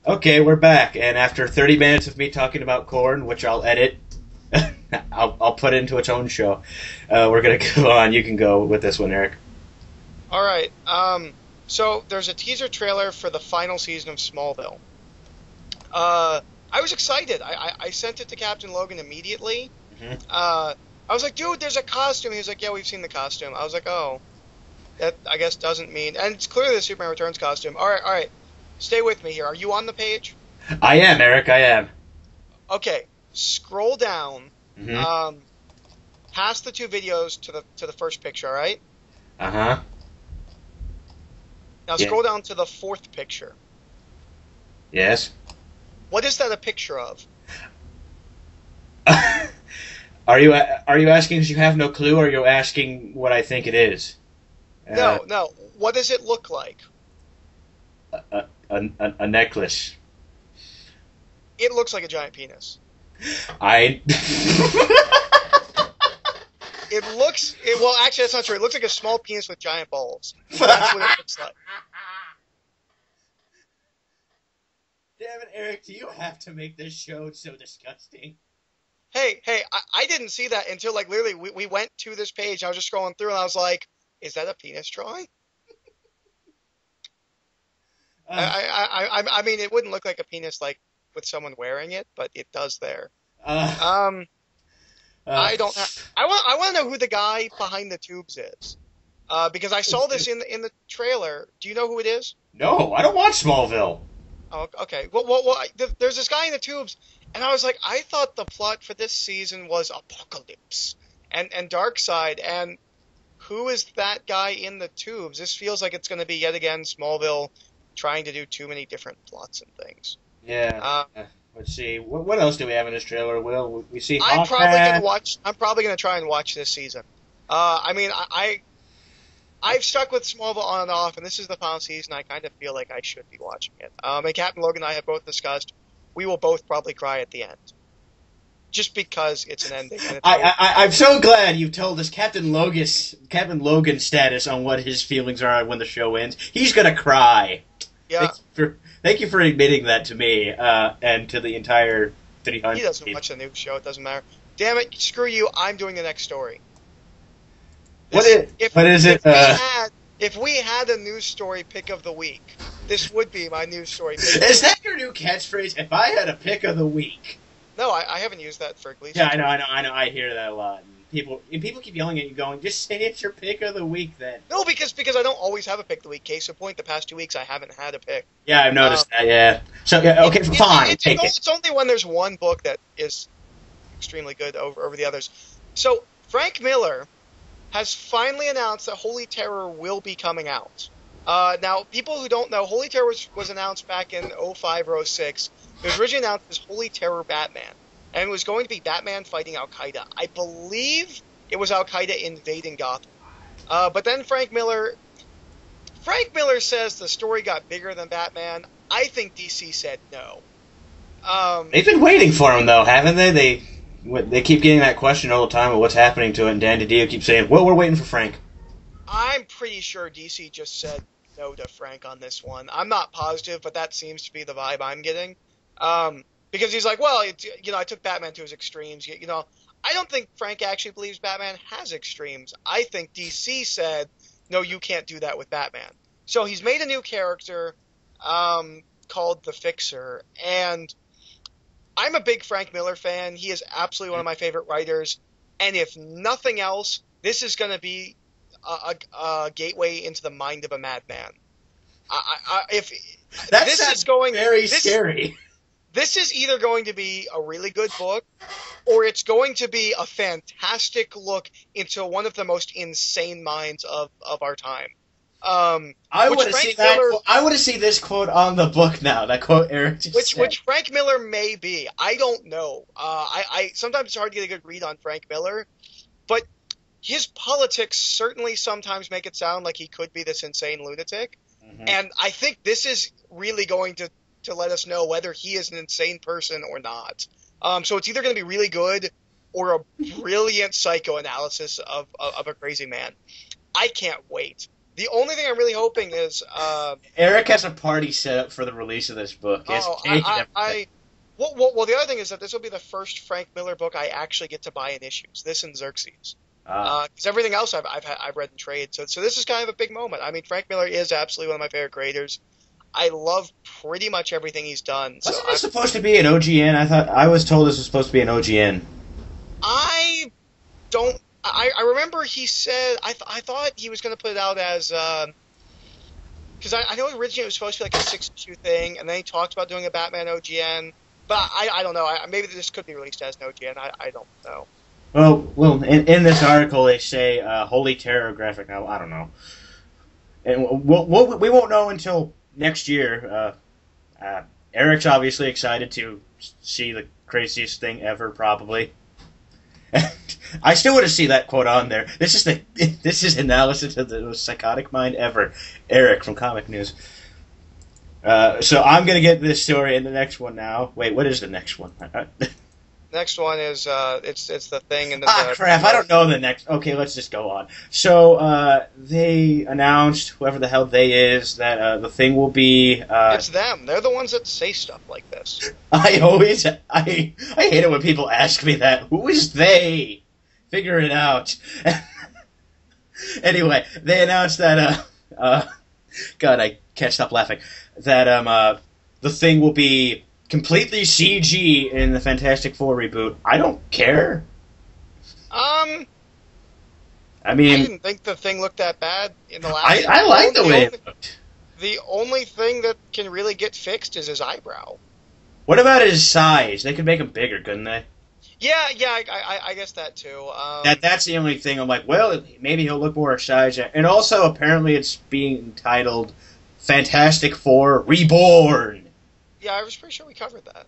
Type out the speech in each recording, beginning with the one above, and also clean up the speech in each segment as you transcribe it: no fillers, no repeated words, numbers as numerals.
Okay, we're back, and after 30 minutes of me talking about corn, which I'll edit, I'll put into its own show. We're gonna go on. You can go with this one, Eric. All right. So there's a teaser trailer for the final season of Smallville. I was excited. I sent it to Captain Logan immediately. Hmm. I was like, dude, there's a costume. He was like, yeah, we've seen the costume. I was like, oh, that I guess doesn't mean. And it's clearly the Superman Returns costume. All right, all right. Stay with me here. Are you on the page? I am, Eric. I am. Okay. Scroll down. Hmm. Past the two videos to the first picture. All right. Uh huh. Now Yeah. scroll down to the fourth picture. Yes. What is that a picture of? Are you asking because you have no clue, or are you asking what I think it is? No, no. What does it look like? A necklace. It looks like a giant penis. I. Well, actually, that's not true. It looks like a small penis with giant balls. That's what it looks like. Damn it, Eric! Do you have to make this show so disgusting? Hey, I didn't see that until, like, literally, we went to this page. I was just scrolling through, and I was like, is that a penis drawing? Uh, I mean, it wouldn't look like a penis, like, with someone wearing it, but it does there. uh, Um, uh, I want to know who the guy behind the tubes is. Because I saw this in the trailer. Do you know who it is? no, I don't watch Smallville. Oh, okay. There's this guy in the tubes, and I was like, I thought the plot for this season was Apocalypse and Darkseid, and who is that guy in the tubes? This feels like it's going to be yet again Smallville trying to do too many different plots and things. Yeah. Uh, Let's see. What else do we have in this trailer? Will we see I'm probably Hawkman? gonna watch. I'm probably gonna try and watch this season. I mean, I've stuck with Smallville on and off, and this is the final season. I kind of feel like I should be watching it. And Captain Logan and I have both discussed we will both probably cry at the end, just because it's an ending. And I'm so glad you told us Captain Logan's status on what his feelings are when the show ends. He's gonna cry. yeah, Thank you for admitting that to me and to the entire 300. he doesn't watch the new show. It doesn't matter. Damn it! Screw you. I'm doing the next story. What is it? If we had a news story pick of the week, this would be my news story pick. Is that your new catchphrase? If I had a pick of the week. No, I haven't used that for Gleason. Yeah, I know. I hear that a lot. People keep yelling at you, going, "Just say it's your pick of the week, then." No, because I don't always have a pick of the week. Case in point, the past 2 weeks I haven't had a pick. Yeah, I've noticed that. Yeah. So yeah, okay, fine. Take it. It's only when there's one book that is extremely good over the others. So Frank Miller has finally announced that Holy Terror will be coming out. Now, people who don't know, Holy Terror was announced back in 05 or 06. It was originally announced as Holy Terror Batman. And it was going to be Batman fighting Al-Qaeda. I believe it was Al-Qaeda invading Gotham. But then Frank Miller says the story got bigger than Batman. I think DC said no. They've been waiting for him, though, haven't they? They keep getting that question all the time of what's happening to it, and Dan DiDio keeps saying, well, we're waiting for Frank. I'm pretty sure DC just said no to Frank on this one. I'm not positive, but that seems to be the vibe I'm getting. Because he's like, well, I took Batman to his extremes. I don't think Frank actually believes Batman has extremes. I think DC said, no, you can't do that with Batman. So he's made a new character called The Fixer, and I'm a big Frank Miller fan. He is absolutely one of my favorite writers. And if nothing else, this is going to be a gateway into the mind of a madman. Scary. This is either going to be a really good book, or it's going to be a fantastic look into one of the most insane minds of our time. I want to see this quote on the book now. That quote Eric just said. Which Frank Miller may be. I don't know. I sometimes it's hard to get a good read on Frank Miller, but his politics certainly sometimes make it sound like he could be this insane lunatic. Mm-hmm. And I think this is really going to let us know whether he is an insane person or not. So it's either going to be really good or a brilliant psychoanalysis of a crazy man. I can't wait. The only thing I'm really hoping is, Eric has a party set up for the release of this book. He has cake and everything. well, the other thing is that this will be the first Frank Miller book I actually get to buy in issues. This and Xerxes. Because everything else I've read in trade. So this is kind of a big moment. I mean, Frank Miller is absolutely one of my favorite creators. I love pretty much everything he's done. Wasn't this supposed to be an OGN? I was told this was supposed to be an OGN. I remember he said I thought he was going to put it out as because I know originally it was supposed to be like a 6-issue thing, and then he talked about doing a Batman OGN. But I don't know. Maybe this could be released as an OGN. I don't know. Well, in this article they say Holy Terror graphic novel. I don't know, and we won't know until next year. Eric's obviously excited to see the craziest thing ever, probably. I still want to see that quote on there. This is analysis of the most psychotic mind ever. Eric from Comic News. So I'm gonna get this story in the next one now. Wait, what is the next one? Next one is it's the thing and crap! I don't know the next. Okay, let's just go on. So they announced, whoever the hell they is, that the thing will be. It's them. They're the ones that say stuff like this. I hate it when people ask me that. Who is they? Figure it out. Anyway, they announced that God, I can't stop laughing. That the thing will be completely CG in the Fantastic Four reboot. I don't care. I mean, I didn't think the thing looked that bad in the last. I like the way it looked. The only thing that can really get fixed is his eyebrow. What about his size? They could make him bigger, couldn't they? Yeah, I guess that too. That's the only thing. I'm like, well, maybe he'll look more size. And also, apparently, it's being titled Fantastic Four Reborn. Yeah, I was pretty sure we covered that.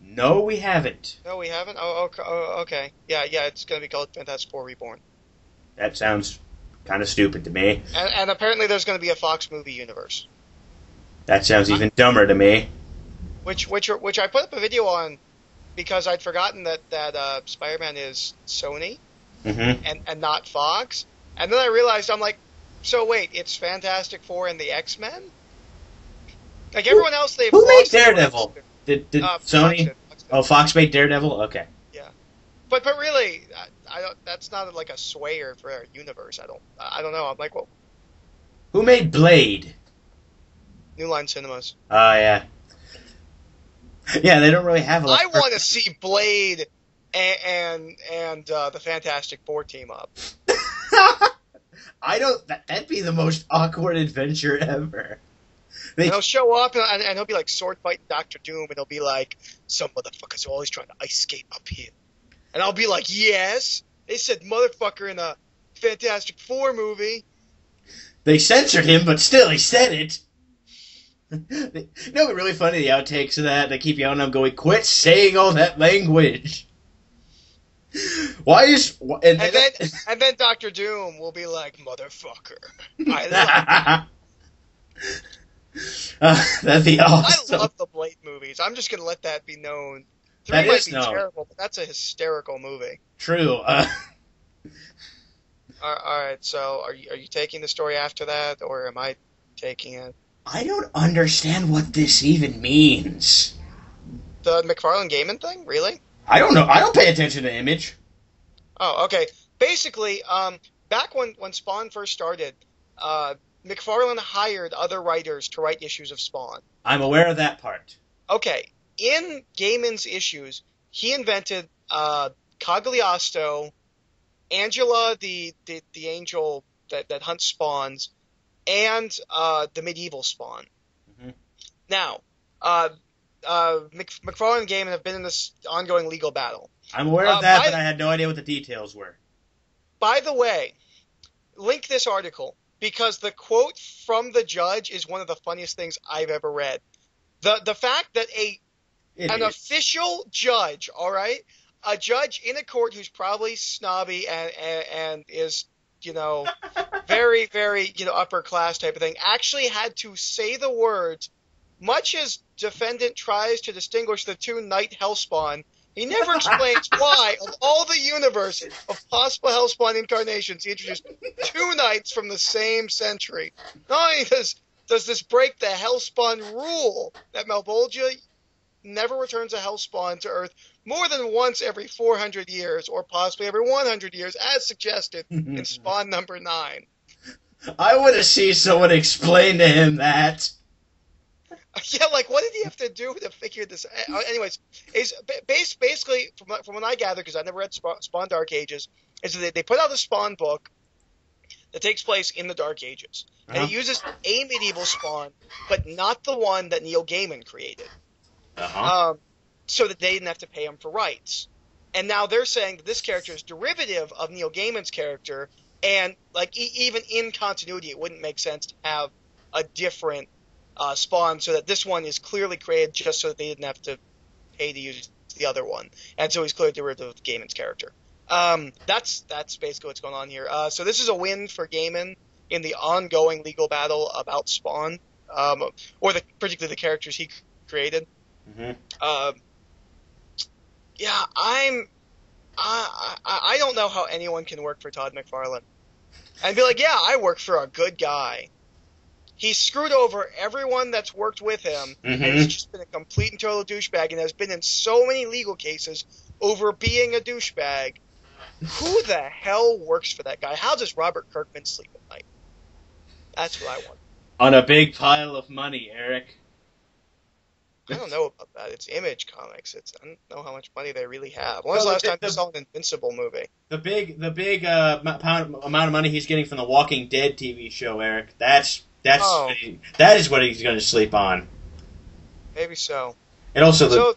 No, we haven't. No, we haven't? Okay. Yeah, it's going to be called Fantastic Four Reborn. That sounds kind of stupid to me. And apparently there's going to be a Fox movie universe. That sounds even dumber to me. Which I put up a video on because I'd forgotten that Spider-Man is Sony and not Fox. And then I realized, I'm like, so wait, it's Fantastic Four and the X-Men? Like everyone else, they've Who made Daredevil? Did Sony? Fox did. Oh, Fox made Daredevil? Okay. Yeah. But really, I don't. That's not like a swayer for our universe. I don't know. I'm like, well, Who made Blade? New Line Cinemas. Oh, yeah. Yeah, they don't really have a lot. I want to see Blade and the Fantastic Four team up. I don't. That'd be the most awkward adventure ever. And he'll show up and he'll be like sword fighting Dr. Doom, and he'll be like, some motherfuckers are always trying to ice skate up here. And I'll be like, yes, they said motherfucker in a Fantastic Four movie. They censored him, but still, he said it. You know what's really funny? The outtakes of that, they keep yelling at him, going, quit saying all that language. Why is... And then Dr. Doom will be like, motherfucker. I love that'd be awesome. I love the Blade movies. I'm just going to let that be known. 3 That might is be known. terrible, but that's a hysterical movie. True. All right, so are you taking the story after that, or am I taking it? I don't understand what this even means. The McFarlane Gaiman thing? Really? I don't know. I don't pay attention to Image. Oh, okay. Basically, back when Spawn first started, McFarlane hired other writers to write issues of Spawn. I'm aware of that part. Okay. In Gaiman's issues, he invented Cagliostro, Angela, the angel that hunts spawns, and the medieval Spawn. Mm-hmm. Now, McFarlane and Gaiman have been in this ongoing legal battle. I'm aware of that, but I had no idea what the details were. By the way, link this article, because the quote from the judge is one of the funniest things I've ever read. The fact that an official judge, all right, a judge in a court who's probably snobby and is, very, very, upper class type of thing, actually had to say the words, much as defendant tries to distinguish the two Night Hellspawn, He never explains why, of all the universe of possible Hellspawn incarnations, he introduced 2 knights from the same century. Not only does this break the Hellspawn rule that Malvolgia never returns a Hellspawn to Earth more than once every 400 years, or possibly every 100 years, as suggested in Spawn number 9. I want to see someone explain to him that. Yeah, like, what did he have to do to figure this out? Anyways, basically, from what I gather, because I never read Spawn Dark Ages, is that they put out a Spawn book that takes place in the Dark Ages. And it uses a medieval Spawn, but not the one that Neil Gaiman created. So that they didn't have to pay him for rights. And now they're saying that this character is derivative of Neil Gaiman's character, and like even in continuity, it wouldn't make sense to have a different Spawn, so that this one is clearly created just so that they didn't have to pay to use the other one, and so he's clearly derivative of Gaiman's character. That's basically what's going on here. So this is a win for Gaiman in the ongoing legal battle about Spawn, or particularly the characters he created. Yeah, I don't know how anyone can work for Todd McFarlane and be like, yeah, I work for a good guy. He's screwed over everyone that's worked with him, and he's just been a complete and total douchebag, and has been in so many legal cases over being a douchebag. Who the hell works for that guy? How does Robert Kirkman sleep at night? That's what I want. On a big pile of money, Eric. I don't know about that. It's Image Comics. I don't know how much money they really have. When was the last time you saw an Invincible movie? The big amount of money he's getting from the Walking Dead TV show, Eric. That is what he's going to sleep on. Maybe so. And also the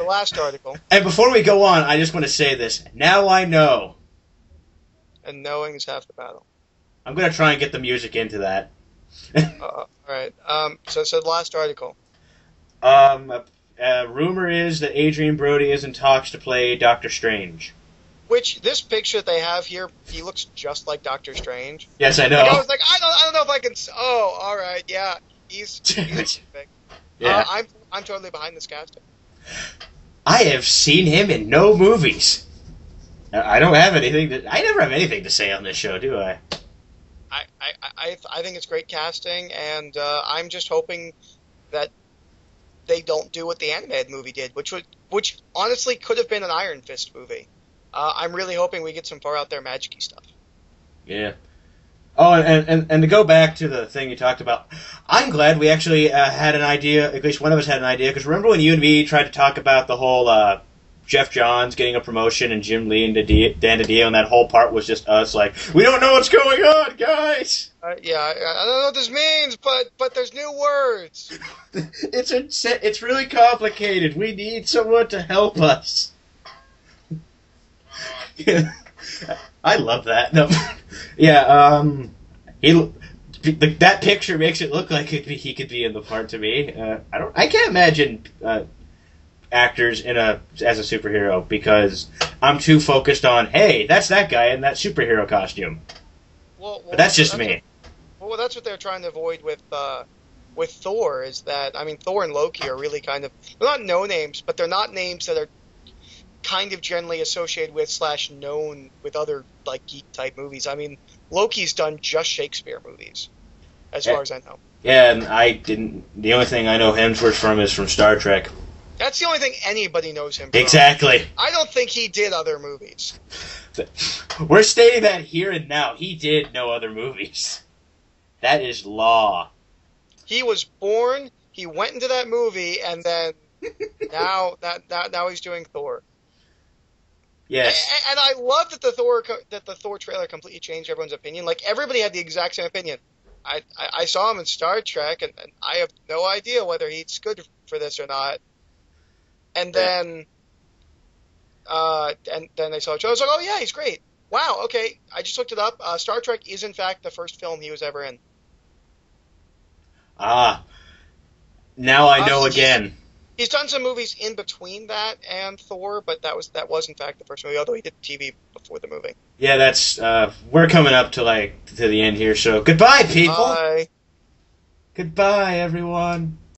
last article. And before we go on, I just want to say this. Now I know. And knowing is half the battle. I'm going to try and get the music into that. All right. So the last article. Rumor is that Adrien Brody is in talks to play Doctor Strange. Which, this picture that they have here, he looks just like Doctor Strange. Yes, I know. Like, I was like, I don't know if I can. Oh, all right, yeah, he's big. Yeah. I'm totally behind this casting. I have seen him in no movies. I don't have anything. I never have anything to say on this show, do I? I think it's great casting, and I'm just hoping that they don't do what the animated movie did, which honestly could have been an Iron Fist movie. I'm really hoping we get some far out there magic-y stuff. Yeah. Oh, and to go back to the thing you talked about, I'm glad we actually had an idea, at least one of us had an idea, because remember when you and me tried to talk about the whole Jeff Johns getting a promotion and Jim Lee and Dan DiDio, and that whole part was just us like, we don't know what's going on, guys! Yeah, I don't know what this means, but there's new words. It's really complicated. We need someone to help us. I love that. No. Yeah, that picture makes it look like he could be in the part to me. I can't imagine actors as a superhero because I'm too focused on, hey, that's that guy in that superhero costume. Well, but that's just me. Well, that's what they're trying to avoid with Thor. Is that Thor and Loki are really kind of, they're not no names, but they're not names that are kind of generally associated with / known with other like geek type movies. Loki's done just Shakespeare movies, as far as I know. Yeah, and the only thing I know Hemsworth from is from Star Trek. That's the only thing anybody knows him from. Exactly. I don't think he did other movies. We're stating that here and now. He did no other movies. That is law. He was born, he went into that movie, and then now he's doing Thor. Yes. And I love that the Thor trailer completely changed everyone's opinion. Like, everybody had the exact same opinion. I saw him in Star Trek, and I have no idea whether he's good for this or not. And then, then I saw a show. I was like, oh yeah, he's great. Wow, okay. I just looked it up. Star Trek is in fact the first film he was ever in. Ah. Now I know again. He's done some movies in between that and Thor, but that was in fact the first movie, although he did TV before the movie. Yeah, that's we're coming up to the end here, so goodbye, people. Bye. Goodbye, everyone.